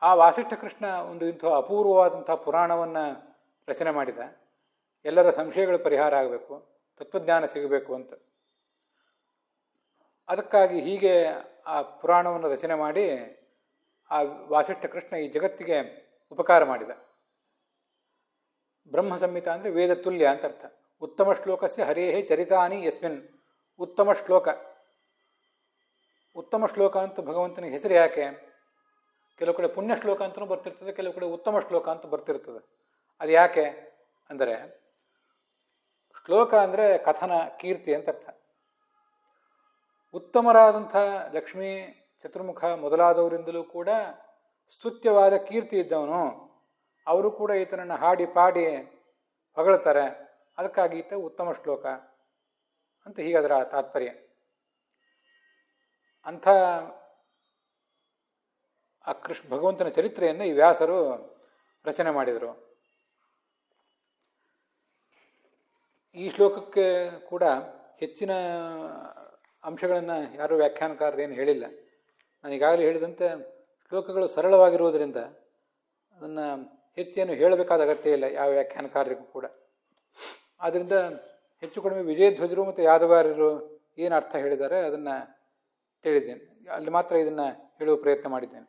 ಆ ವಾಸಿಷ್ಠ ಕೃಷ್ಣ ಒಂದು ಇಂಥ ಅಪೂರ್ವವಾದಂಥ ಪುರಾಣವನ್ನು ರಚನೆ ಮಾಡಿದ. ಎಲ್ಲರ ಸಂಶಯಗಳ ಪರಿಹಾರ ಆಗಬೇಕು, ತತ್ವಜ್ಞಾನ ಸಿಗಬೇಕು ಅಂತ. ಅದಕ್ಕಾಗಿ ಹೀಗೆ ಆ ಪುರಾಣವನ್ನು ರಚನೆ ಮಾಡಿ ಆ ವಾಸಿಷ್ಠ ಕೃಷ್ಣ ಈ ಜಗತ್ತಿಗೆ ಉಪಕಾರ ಮಾಡಿದ. ಬ್ರಹ್ಮ ಸಂಹಿತ ಅಂದರೆ ವೇದ ತುಲ್ಯ ಅಂತ ಅರ್ಥ. ಉತ್ತಮ ಶ್ಲೋಕಸ್ಯ ಹರೇಹೇ ಚರಿತಾನಿ ಯಸ್ಮಿನ್. ಉತ್ತಮ ಶ್ಲೋಕ. ಉತ್ತಮ ಶ್ಲೋಕ ಅಂತ ಭಗವಂತನಿಗೆ ಹೆಸರು ಯಾಕೆ? ಕೆಲವು ಕಡೆ ಪುಣ್ಯ ಶ್ಲೋಕ ಅಂತಲೂ ಬರ್ತಿರ್ತದೆ, ಕೆಲವು ಕಡೆ ಉತ್ತಮ ಶ್ಲೋಕ ಅಂತ ಬರ್ತಿರ್ತದೆ. ಅದು ಯಾಕೆ ಅಂದರೆ, ಶ್ಲೋಕ ಅಂದರೆ ಕಥನ, ಕೀರ್ತಿ ಅಂತ ಅರ್ಥ. ಉತ್ತಮರಾದಂಥ ಲಕ್ಷ್ಮೀ, ಚತುರ್ಮುಖ ಮೊದಲಾದವರಿಂದಲೂ ಕೂಡ ಸ್ತುತ್ಯವಾದ ಕೀರ್ತಿ ಇದ್ದವನು. ಅವರು ಕೂಡ ಈತನನ್ನು ಹಾಡಿ ಪಾಡಿ ಹೊಗಳ್ತಾರೆ. ಅದಕ್ಕಾಗಿ ಈತ ಉತ್ತಮ ಶ್ಲೋಕ ಅಂತ ಹೀಗದರ ತಾತ್ಪರ್ಯ. ಅಂಥ ಆ ಭಗವಂತನ ಚರಿತ್ರೆಯನ್ನು ಈ ವ್ಯಾಸರು ರಚನೆ ಮಾಡಿದರು. ಈ ಶ್ಲೋಕಕ್ಕೆ ಕೂಡ ಹೆಚ್ಚಿನ ಅಂಶಗಳನ್ನು ಯಾರೂ ವ್ಯಾಖ್ಯಾನಕಾರರೇನು ಹೇಳಿಲ್ಲ. ನಾನು ಈಗಾಗಲೇ ಹೇಳಿದಂತೆ ಶ್ಲೋಕಗಳು ಸರಳವಾಗಿರುವುದರಿಂದ ಅದನ್ನು ಹೆಚ್ಚೇನು ಹೇಳಬೇಕಾದ ಅಗತ್ಯ ಇಲ್ಲ ಯಾವ ವ್ಯಾಖ್ಯಾನಕಾರರಿಗೂ ಕೂಡ. ಆದ್ದರಿಂದ ಹೆಚ್ಚು ಕಡಿಮೆ ವಿಜಯಧ್ವಜರು ಮತ್ತು ಯಾದವಾರ್ಯರು ಏನು ಅರ್ಥ ಹೇಳಿದ್ದಾರೆ ಅದನ್ನು ತಿಳಿದ್ದೇನೆ. ಅಲ್ಲಿ ಮಾತ್ರ ಇದನ್ನು ಹೇಳುವ ಪ್ರಯತ್ನ ಮಾಡಿದ್ದೇನೆ.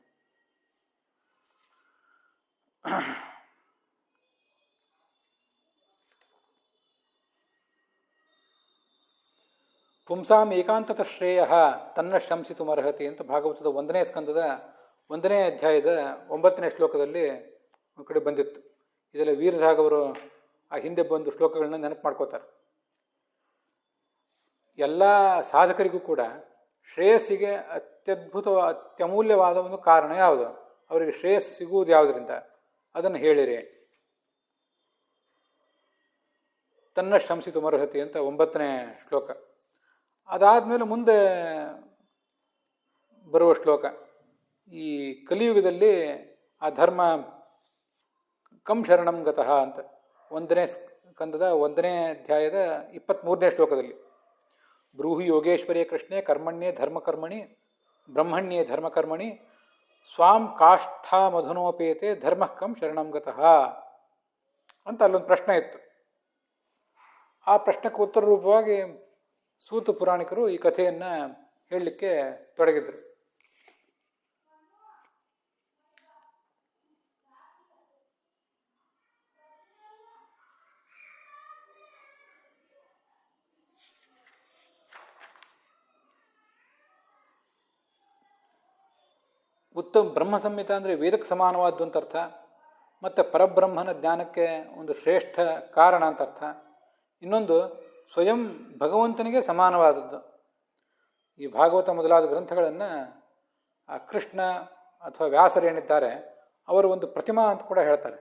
ಪುಂಸಾಂ ಏಕಾಂತತ ಶ್ರೇಯ ತನ್ನ ಶಂಸಿತುಮರ್ಹತಿ ಅಂತ ಭಾಗವತದ 1ನೇ ಸ್ಕಂದದ 1ನೇ ಅಧ್ಯಾಯದ 9ನೇ ಶ್ಲೋಕದಲ್ಲಿ ಒಂದು ಕಡೆ ಬಂದಿತ್ತು. ಇದೆಲ್ಲ ವೀರರಾಘವರು ಆ ಹಿಂದೆ ಬಂದು ಶ್ಲೋಕಗಳನ್ನ ನೆನಪು ಮಾಡ್ಕೋತಾರೆ. ಎಲ್ಲ ಸಾಧಕರಿಗೂ ಕೂಡ ಶ್ರೇಯಸ್ಸಿಗೆ ಅತ್ಯಮೂಲ್ಯವಾದ ಒಂದು ಕಾರಣ ಯಾವುದು? ಅವರಿಗೆ ಶ್ರೇಯಸ್ಸು ಸಿಗುವುದು ಯಾವುದರಿಂದ? ಅದನ್ನು ಹೇಳಿರಿ. ತನ್ನ ಶಂಸಿತುಮರ್ಹತಿ ಅಂತ 9ನೇ ಶ್ಲೋಕ. ಅದಾದಮೇಲೆ ಮುಂದೆ ಬರುವ ಶ್ಲೋಕ, ಈ ಕಲಿಯುಗದಲ್ಲಿ ಆ ಧರ್ಮ ಕಂ ಶರಣಂ ಗತಃ ಅಂತ 1ನೇ ಸ್ಕಂದದ 1ನೇ ಅಧ್ಯಾಯದ 23ನೇ ಶ್ಲೋಕದಲ್ಲಿ, ಬ್ರೂಹಿ ಯೋಗೇಶ್ವರೇ ಕೃಷ್ಣೇ ಕರ್ಮಣ್ಯೇ ಧರ್ಮಕರ್ಮಣಿ ಬ್ರಹ್ಮಣ್ಯೇ ಧರ್ಮಕರ್ಮಣಿ ಸ್ವಾಂ ಕಾಷ್ಠಾ ಮಧುನೋಪೇತೆ ಧರ್ಮ ಕಂ ಶರಣಂ ಗತಃ ಅಂತ ಅಲ್ಲೊಂದು ಪ್ರಶ್ನೆ ಇತ್ತು. ಆ ಪ್ರಶ್ನೆಗೆ ಉತ್ತರ ರೂಪವಾಗಿ ಸೂತ ಪುರಾಣಿಕರು ಈ ಕಥೆಯನ್ನು ಹೇಳಲಿಕ್ಕೆ ತೊಡಗಿದ್ರು. ಉತ್ತಮ ಬ್ರಹ್ಮ ಸಂಹಿತ ಅಂದರೆ ವೇದಕ್ಕೆ ಸಮಾನವಾದ್ದು ಅಂತ ಅರ್ಥ, ಮತ್ತು ಪರಬ್ರಹ್ಮನ ಜ್ಞಾನಕ್ಕೆ ಒಂದು ಶ್ರೇಷ್ಠ ಕಾರಣ ಅಂತ ಅರ್ಥ. ಇನ್ನೊಂದು ಸ್ವಯಂ ಭಗವಂತನಿಗೆ ಸಮಾನವಾದದ್ದು. ಈ ಭಾಗವತ ಮೊದಲಾದ ಗ್ರಂಥಗಳನ್ನು ಆ ಕೃಷ್ಣ ಅಥವಾ ವ್ಯಾಸರೇನಿದ್ದಾರೆ ಅವರು ಒಂದು ಪ್ರತಿಮಾ ಅಂತ ಕೂಡ ಹೇಳ್ತಾರೆ.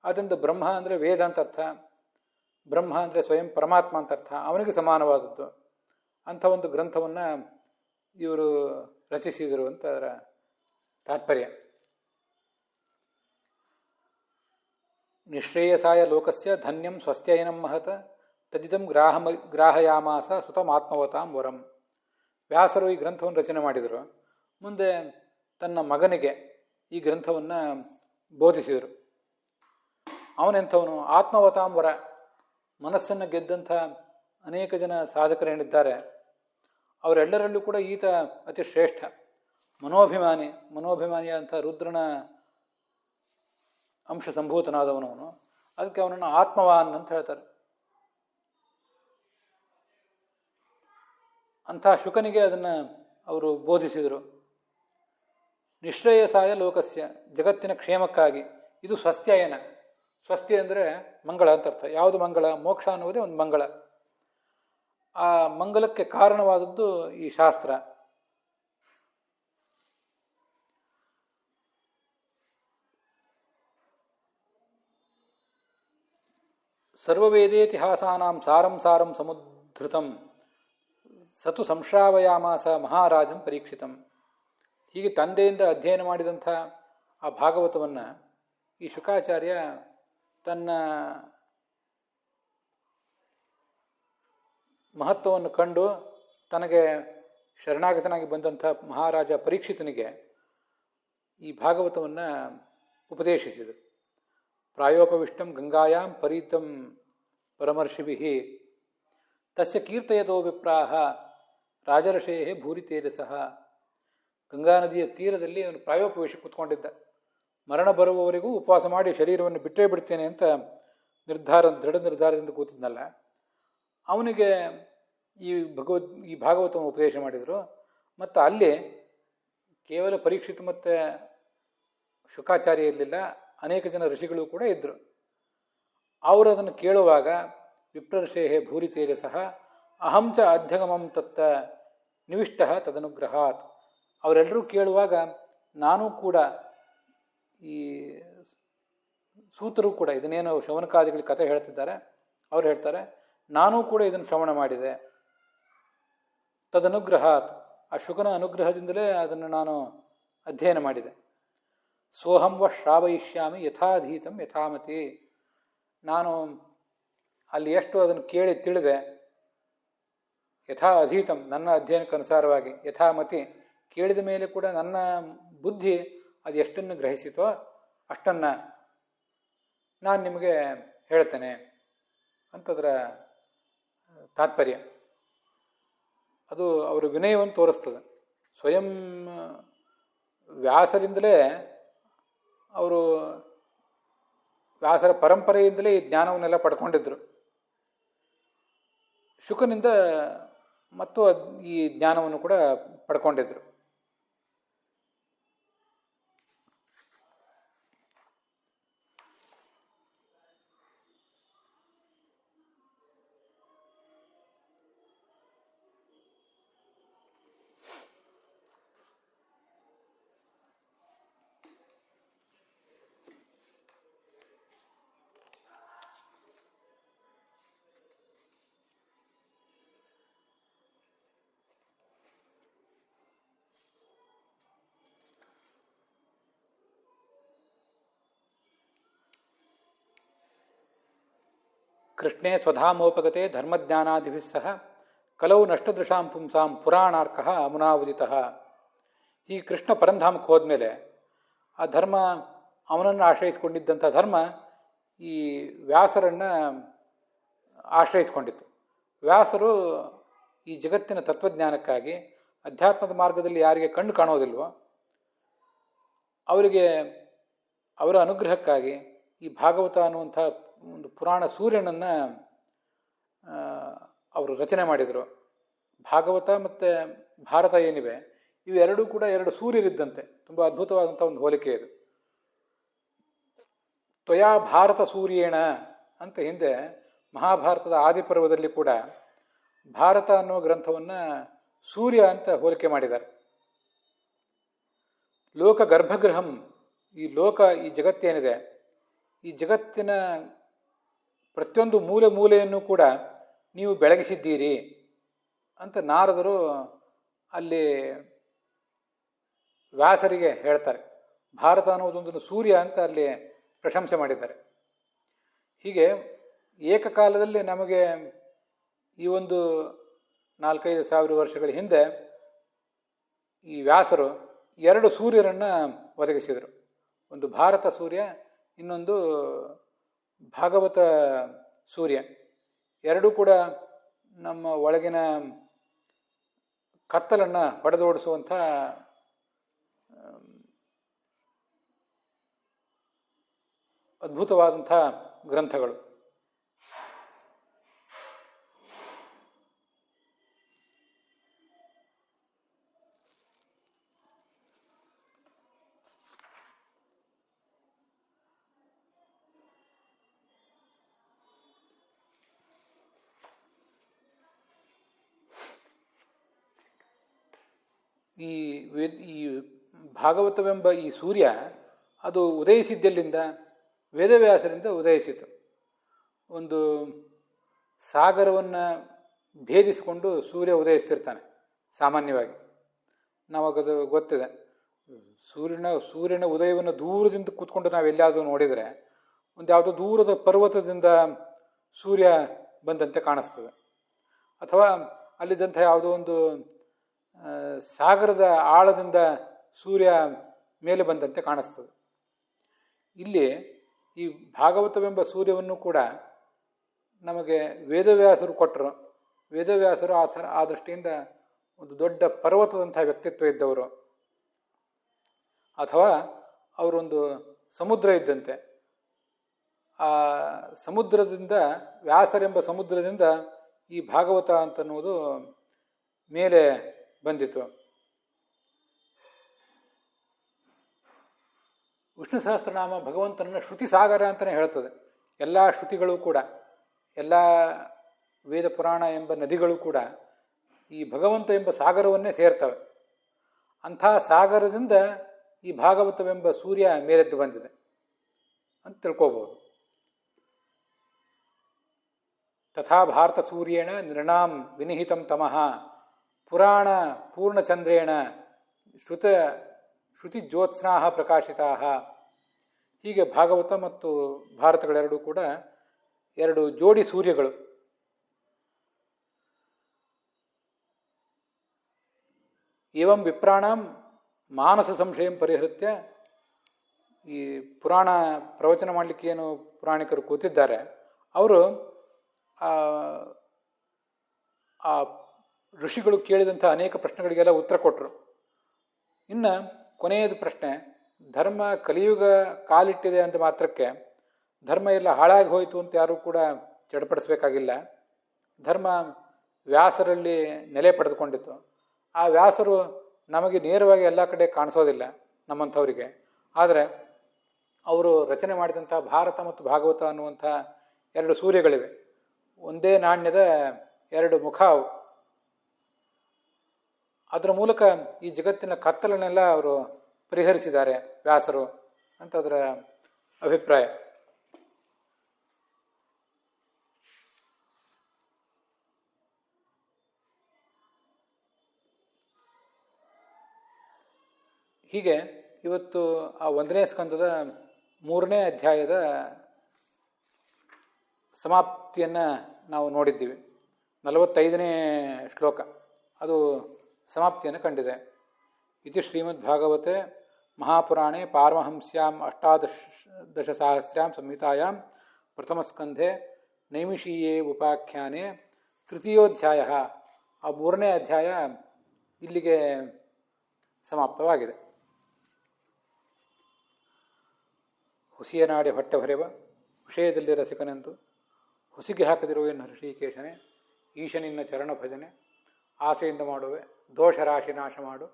ಅದರಿಂದ ಬ್ರಹ್ಮ ಅಂದರೆ ವೇದ ಅಂತ ಅರ್ಥ, ಬ್ರಹ್ಮ ಅಂದರೆ ಸ್ವಯಂ ಪರಮಾತ್ಮ ಅಂತ ಅರ್ಥ, ಅವನಿಗೆ ಸಮಾನವಾದದ್ದು. ಅಂಥ ಒಂದು ಗ್ರಂಥವನ್ನು ಇವರು ರಚಿಸಿದರು ಅಂತ ಅದರ ತಾತ್ಪರ್ಯ. ನಿಶ್ರೇಯಸಾಯ ಲೋಕಸ್ಯ ಧನ್ಯಂ ಸ್ವಸ್ತ್ಯಯನಂ ಮಹತ ತದಿದಂ ಗ್ರಾಹಯಾಮಾಸ ಸುತಮಾತ್ಮವತಾಂ ವರಂ. ವ್ಯಾಸರು ಈ ಗ್ರಂಥವನ್ನು ರಚನೆ ಮಾಡಿದರು. ಮುಂದೆ ತನ್ನ ಮಗನಿಗೆ ಈ ಗ್ರಂಥವನ್ನು ಬೋಧಿಸಿದರು. ಅವನೆಂಥವನು? ಆತ್ಮವತಾಂ ವರ. ಮನಸ್ಸನ್ನು ಗೆದ್ದಂಥ ಅನೇಕ ಜನ ಸಾಧಕರೇನಿದ್ದಾರೆ ಅವರೆಲ್ಲರಲ್ಲೂ ಕೂಡ ಈತ ಅತಿ ಶ್ರೇಷ್ಠ. ಮನೋಭಿಮಾನಿಯಾದಂಥ ರುದ್ರನ ಅಂಶ ಸಂಭೂತನಾದವನವನು. ಅದಕ್ಕೆ ಅವನನ್ನು ಆತ್ಮವಾನ್ ಅಂತ ಹೇಳ್ತಾರೆ. ಅಂಥ ಶುಕನಿಗೆ ಅದನ್ನು ಅವರು ಬೋಧಿಸಿದರು. ನಿಶ್ರೇಯಸಾಯ ಲೋಕಸ್ಯ, ಜಗತ್ತಿನ ಕ್ಷೇಮಕ್ಕಾಗಿ. ಇದು ಸ್ವಸ್ತ್ಯಯನ. ಸ್ವಸ್ತಿ ಅಂದರೆ ಮಂಗಳ ಅಂತ ಅರ್ಥ. ಯಾವುದು ಮಂಗಳ? ಮೋಕ್ಷ ಅನ್ನುವುದೇ ಒಂದು ಮಂಗಳ. ಆ ಮಂಗಲಕ್ಕೆ ಕಾರಣವಾದದ್ದು ಈ ಶಾಸ್ತ್ರ. ಸರ್ವವೇದೇತಿಹಾಸಾನಾಂ ಸಾರಂ ಸಾರಂ ಧೃತಂ ಸತು ಸಂಶ್ರಾವಯಾಮಾಸ ಮಹಾರಾಜಂ ಪರೀಕ್ಷಿತಂ. ಹೀಗೆ ತಂದೆಯಿಂದ ಅಧ್ಯಯನ ಮಾಡಿದಂಥ ಆ ಭಾಗವತವನ್ನು ಈ ಶುಕಾಚಾರ್ಯ ತನ್ನ ಮಹತ್ವವನ್ನು ಕಂಡು ತನಗೆ ಶರಣಾಗತನಾಗಿ ಬಂದಂಥ ಮಹಾರಾಜ ಪರೀಕ್ಷಿತನಿಗೆ ಈ ಭಾಗವತವನ್ನು ಉಪದೇಶಿಸಿದರು. ಪ್ರಾಯೋಪವಿಷ್ಟಂ ಗಂಗಾಯಾಂ ಪರೀತಂ ಪರಮರ್ಷಿಭಿ ತಸ್ಯ ಕೀರ್ತಯತೋ ವಿಪ್ರಾಹ ರಾಜರ್ಷೇ ಭೂರಿತೇಜಸಃ. ಗಂಗಾ ನದಿಯ ತೀರದಲ್ಲಿ ಅವನು ಪ್ರಾಯೋಪವೇಶ ಕೂತ್ಕೊಂಡಿದ್ದ. ಮರಣ ಬರುವವರೆಗೂ ಉಪವಾಸ ಮಾಡಿ ಶರೀರವನ್ನು ಬಿಟ್ಟೇ ಬಿಡ್ತೇನೆ ಅಂತ ದೃಢ ನಿರ್ಧಾರದಿಂದ ಕೂತಿದ್ನಲ್ಲ, ಅವನಿಗೆ ಈ ಭಾಗವತವನ್ನು ಉಪದೇಶ ಮಾಡಿದರು. ಮತ್ತು ಅಲ್ಲಿ ಕೇವಲ ಪರೀಕ್ಷಿತ ಮತ್ತು ಶುಕಾಚಾರ್ಯ ಇರಲಿಲ್ಲ, ಅನೇಕ ಜನ ಋಷಿಗಳು ಕೂಡ ಇದ್ದರು. ಅವರು ಅದನ್ನು ಕೇಳುವಾಗ ವಿಪ್ರರ್ಷೇಹೇ ಭೂರಿ ತೇಜಸಃ ಅಹಂ ಚ ಅಧ್ಯಗಮಂ ತತ್ತ ನಿವಿಷ್ಟ ತದನುಗ್ರಹಾತ್. ಅವರೆಲ್ಲರೂ ಕೇಳುವಾಗ ನಾನು ಕೂಡ, ಈ ಸೂತರು ಕೂಡ ಇದನ್ನೇನು ಶೌನಕಾದಿಗಳ ಕಥೆ ಹೇಳ್ತಿದ್ದಾರೆ, ಅವ್ರು ಹೇಳ್ತಾರೆ ನಾನೂ ಕೂಡ ಇದನ್ನು ಶ್ರವಣ ಮಾಡಿದೆ. ತದನುಗ್ರಹಾತ್, ಆ ಶುಕನ ಅನುಗ್ರಹದಿಂದಲೇ ಅದನ್ನು ನಾನು ಅಧ್ಯಯನ ಮಾಡಿದೆ. ಸೋಹಂ ವ ಶ್ರಾವಯಿಷ್ಯಾಮಿ ಯಥಾಧೀತಂ ಯಥಾಮತಿ. ನಾನು ಅಲ್ಲಿ ಎಷ್ಟು ಅದನ್ನು ಕೇಳಿ ತಿಳಿದೆ, ಯಥಾ ಅಧೀತಂ ನನ್ನ ಅಧ್ಯಯನಕ್ಕನುಸಾರವಾಗಿ, ಯಥಾಮತಿ ಕೇಳಿದ ಮೇಲೆ ಕೂಡ ನನ್ನ ಬುದ್ಧಿ ಅದು ಎಷ್ಟನ್ನು ಗ್ರಹಿಸಿತೋ ಅಷ್ಟನ್ನು ನಾನು ನಿಮಗೆ ಹೇಳ್ತೇನೆ ಅಂತದರ ತಾತ್ಪರ್ಯ. ಅದು ಅವರ ವಿನಯವನ್ನು ತೋರಿಸ್ತದೆ. ಸ್ವಯಂ ವ್ಯಾಸರಿಂದಲೇ ಅವರು ವ್ಯಾಸರ ಪರಂಪರೆಯಿಂದಲೇ ಈ ಜ್ಞಾನವನ್ನೆಲ್ಲ ಪಡ್ಕೊಂಡಿದ್ರು. ಶುಕನಿಂದ ಮತ್ತು ಈ ಜ್ಞಾನವನ್ನು ಕೂಡ ಪಡ್ಕೊಂಡಿದ್ರು. ಕೃಷ್ಣೇ ಸ್ವಧಾಮೋಪಗತೆ ಧರ್ಮಜ್ಞಾನಾದಿಭಿಃ ಸಹ ಕಲೌ ನಷ್ಟದೃಶಾಂ ಪುಂಸಾಂ ಪುರಾಣಾರ್ಕಃ ಅಮುನಾವುದಿತಃ. ಈ ಕೃಷ್ಣ ಪರಂಧಾಮಕ್ಕೆ ಹೋದ್ಮೇಲೆ ಆ ಧರ್ಮ, ಅವನನ್ನು ಆಶ್ರಯಿಸಿಕೊಂಡಿದ್ದಂಥ ಧರ್ಮ ಈ ವ್ಯಾಸರನ್ನು ಆಶ್ರಯಿಸಿಕೊಂಡಿತ್ತು. ವ್ಯಾಸರು ಈ ಜಗತ್ತಿನ ತತ್ವಜ್ಞಾನಕ್ಕಾಗಿ, ಅಧ್ಯಾತ್ಮದ ಮಾರ್ಗದಲ್ಲಿ ಯಾರಿಗೆ ಕಣ್ಣು ಕಾಣೋದಿಲ್ವೋ ಅವರಿಗೆ ಅವರ ಅನುಗ್ರಹಕ್ಕಾಗಿ ಈ ಭಾಗವತ ಅನ್ನುವಂಥ ಒಂದು ಪುರಾಣ ಸೂರ್ಯನನ್ನು ಅವರು ರಚನೆ ಮಾಡಿದರು. ಭಾಗವತ ಮತ್ತು ಭಾರತ ಏನಿವೆ ಇವೆರಡೂ ಕೂಡ ಎರಡು ಸೂರ್ಯರಿದ್ದಂತೆ. ತುಂಬ ಅದ್ಭುತವಾದಂಥ ಒಂದು ಹೋಲಿಕೆ ಇದು. ತ್ವಯಾ ಭಾರತ ಸೂರ್ಯೇಣ ಅಂತ ಹಿಂದೆ ಮಹಾಭಾರತದ ಆದಿಪರ್ವದಲ್ಲಿ ಕೂಡ ಭಾರತ ಅನ್ನೋ ಗ್ರಂಥವನ್ನು ಸೂರ್ಯ ಅಂತ ಹೋಲಿಕೆ ಮಾಡಿದ್ದಾರೆ. ಲೋಕ ಗರ್ಭಗೃಹಂ, ಈ ಲೋಕ, ಈ ಜಗತ್ತೇನಿದೆ, ಈ ಜಗತ್ತಿನ ಪ್ರತಿಯೊಂದು ಮೂಲೆ ಮೂಲೆಯನ್ನು ಕೂಡ ನೀವು ಬೆಳಗಿಸಿದ್ದೀರಿ ಅಂತ ನಾರದರು ಅಲ್ಲಿ ವ್ಯಾಸರಿಗೆ ಹೇಳ್ತಾರೆ. ಭಾರತ ಅನ್ನೋದೊಂದು ಸೂರ್ಯ ಅಂತ ಅಲ್ಲಿ ಪ್ರಶಂಸೆ ಮಾಡಿದ್ದಾರೆ. ಹೀಗೆ ಏಕಕಾಲದಲ್ಲಿ ನಮಗೆ ಈ ಒಂದು 4,500 ವರ್ಷಗಳ ಹಿಂದೆ ಈ ವ್ಯಾಸರು ಎರಡು ಸೂರ್ಯರನ್ನು ಒದಗಿಸಿದರು. ಒಂದು ಭಾರತ ಸೂರ್ಯ, ಇನ್ನೊಂದು ಭಾಗವತ ಸೂರ್ಯ. ಎರಡೂ ಕೂಡ ನಮ್ಮ ಒಳಗಿನ ಕತ್ತಲನ್ನು ಹೊಡೆದೋಡಿಸುವಂಥ ಅದ್ಭುತವಾದಂಥ ಗ್ರಂಥಗಳು. ಈ ಭಾಗವತವೆಂಬ ಈ ಸೂರ್ಯ ಅದು ಉದಯಿಸಿದ್ದೆಲ್ಲಿಂದ? ವೇದವ್ಯಾಸರಿಂದ ಉದಯಿಸಿತು. ಒಂದು ಸಾಗರವನ್ನು ಭೇದಿಸಿಕೊಂಡು ಸೂರ್ಯ ಉದಯಿಸ್ತಿರ್ತಾನೆ ಸಾಮಾನ್ಯವಾಗಿ. ನಮಗದು ಗೊತ್ತಿದೆ. ಸೂರ್ಯನ ಉದಯವನ್ನು ದೂರದಿಂದ ಕೂತ್ಕೊಂಡು ನಾವು ಎಲ್ಲಿಯಾದರೂ ನೋಡಿದರೆ ಒಂದು ಯಾವುದೋ ದೂರದ ಪರ್ವತದಿಂದ ಸೂರ್ಯ ಬಂದಂತೆ ಕಾಣಿಸ್ತದೆ, ಅಥವಾ ಅಲ್ಲಿದ್ದಂಥ ಯಾವುದೋ ಒಂದು ಸಾಗರದ ಆಳದಿಂದ ಸೂರ್ಯ ಮೇಲೆ ಬಂದಂತೆ ಕಾಣಿಸ್ತದೆ. ಇಲ್ಲಿ ಈ ಭಾಗವತವೆಂಬ ಸೂರ್ಯವನ್ನು ಕೂಡ ನಮಗೆ ವೇದವ್ಯಾಸರು ಕೊಟ್ಟರು. ವೇದವ್ಯಾಸರು ಆ ದೃಷ್ಟಿಯಿಂದ ಒಂದು ದೊಡ್ಡ ಪರ್ವತದಂತಹ ವ್ಯಕ್ತಿತ್ವ ಇದ್ದವರು, ಅಥವಾ ಅವರೊಂದು ಸಮುದ್ರ ಇದ್ದಂತೆ. ಆ ಸಮುದ್ರದಿಂದ, ವ್ಯಾಸರೆಂಬ ಸಮುದ್ರದಿಂದ ಈ ಭಾಗವತ ಅಂತನ್ನುವುದು ಮೇಲೆ ಬಂದಿತು. ವಿಷ್ಣು ಸಹಸ್ರನಾಮ ಭಗವಂತನನ್ನು ಶ್ರುತಿ ಸಾಗರ ಅಂತಲೇ ಹೇಳ್ತದೆ. ಎಲ್ಲ ಶ್ರುತಿಗಳು ಕೂಡ, ಎಲ್ಲ ವೇದ ಪುರಾಣ ಎಂಬ ನದಿಗಳು ಕೂಡ ಈ ಭಗವಂತ ಎಂಬ ಸಾಗರವನ್ನೇ ಸೇರ್ತವೆ. ಅಂಥ ಸಾಗರದಿಂದ ಈ ಭಾಗವತವೆಂಬ ಸೂರ್ಯ ಮೇಲೆದ್ದು ಬಂದಿದೆ ಅಂತ ತಿಳ್ಕೋಬಹುದು. ತಥಾ ಭಾರತ ಸೂರ್ಯೇಣ ನೃಣಾಂ ವಿನಿಹಿತಂ ತಮಃ ಪುರಾಣ ಪೂರ್ಣಚಂದ್ರೇಣ ಶ್ರುತಿ ಜ್ಯೋತ್ಸ್ನಾ ಪ್ರಕಾಶಿತಾ. ಹೀಗೆ ಭಾಗವತ ಮತ್ತು ಭಾರತಗಳೆರಡೂ ಕೂಡ ಎರಡು ಜೋಡಿ ಸೂರ್ಯಗಳು. ಏವಂ ವಿಪ್ರಾಣಂ ಮಾನಸ ಸಂಶಯಂ ಪರಿಹೃತ್ಯ, ಈ ಪುರಾಣ ಪ್ರವಚನ ಮಾಡಲಿಕ್ಕೆ ಏನು ಪುರಾಣಿಕರು ಕೂತಿದ್ದಾರೆ ಅವರು ಆ ಋಷಿಗಳು ಕೇಳಿದಂಥ ಅನೇಕ ಪ್ರಶ್ನೆಗಳಿಗೆಲ್ಲ ಉತ್ತರ ಕೊಟ್ಟರು. ಇನ್ನು ಕೊನೆಯದು ಪ್ರಶ್ನೆ, ಧರ್ಮ ಕಲಿಯುಗ ಕಾಲಿಟ್ಟಿದೆ ಅಂತ ಮಾತ್ರಕ್ಕೆ ಧರ್ಮ ಎಲ್ಲ ಹಾಳಾಗಿ ಹೋಯಿತು ಅಂತ ಯಾರೂ ಕೂಡ ಚಡಪಡಿಸಬೇಕಾಗಿಲ್ಲ. ಧರ್ಮ ವ್ಯಾಸರಲ್ಲಿ ನೆಲೆ ಪಡೆದುಕೊಂಡಿತ್ತು. ಆ ವ್ಯಾಸರು ನಮಗೆ ನೇರವಾಗಿ ಎಲ್ಲ ಕಡೆ ಕಾಣಿಸೋದಿಲ್ಲ ನಮ್ಮಂಥವರಿಗೆ. ಆದರೆ ಅವರು ರಚನೆ ಮಾಡಿದಂಥ ಭಾರತ ಮತ್ತು ಭಾಗವತ ಅನ್ನುವಂಥ ಎರಡು ಸೂರ್ಯಗಳಿವೆ. ಒಂದೇ ನಾಣ್ಯದ ಎರಡು ಮುಖ ಅವು. ಅದರ ಮೂಲಕ ಈ ಜಗತ್ತಿನ ಕತ್ತಲನ್ನೆಲ್ಲ ಅವರು ಪರಿಹರಿಸಿದ್ದಾರೆ ವ್ಯಾಸರು ಅಂತ ಅದರ ಅಭಿಪ್ರಾಯ. ಹೀಗೆ ಇವತ್ತು ಆ 1ನೇ ಸ್ಕಂದದ 3ನೇ ಅಧ್ಯಾಯದ ಸಮಾಪ್ತಿಯನ್ನು ನಾವು ನೋಡಿದ್ದೀವಿ. 45ನೇ ಶ್ಲೋಕ ಅದು ಸಮಾಪ್ತಿಯನ್ನು ಕಂಡಿದೆ. ಇತಿ ಶ್ರೀಮದ್ಭಾಗವತೆ ಮಹಾಪುರಾಣೆ ಪಾರಮಹಂಸ್ಯಾಂ ಅಷ್ಟಾದಶಸಹಸ್ರ್ಯಾಂ ಸಂಹಿತಾಯಾಂ ಪ್ರಥಮಸ್ಕಂಧೆ ನೈಮಿಷೀಯೇ ಉಪಾಖ್ಯಾನೆ ತೃತೀಯೋಧ್ಯಾಯ. ಆ 3ನೇ ಅಧ್ಯಾಯ ಇಲ್ಲಿಗೆ ಸಮಾಪ್ತವಾಗಿದೆ. ಹುಸಿಯ ನಾಡಿ ಹೊಟ್ಟೆ ಹೊರೆವ ವಿಷಯದಲ್ಲಿ ರಸಿಕನೆಂದು ಹುಸಿಗೆ ಹಾಕದಿರುವ ಎನ್ನ ಹೃಷಿಕೇಶನೇ, ಈಶನಿನ್ನ ಚರಣ ಭಜನೆ ಆಸೆಯಿಂದ ಮಾಡುವೆ ದೋಷ ರಾಶಿ ನಾಶ ಮಾಡು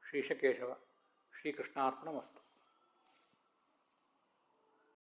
ಶ್ರೀಶಕೇಶವ. ಶ್ರೀಕೃಷ್ಣಾರ್ಪಣಮಸ್ತು.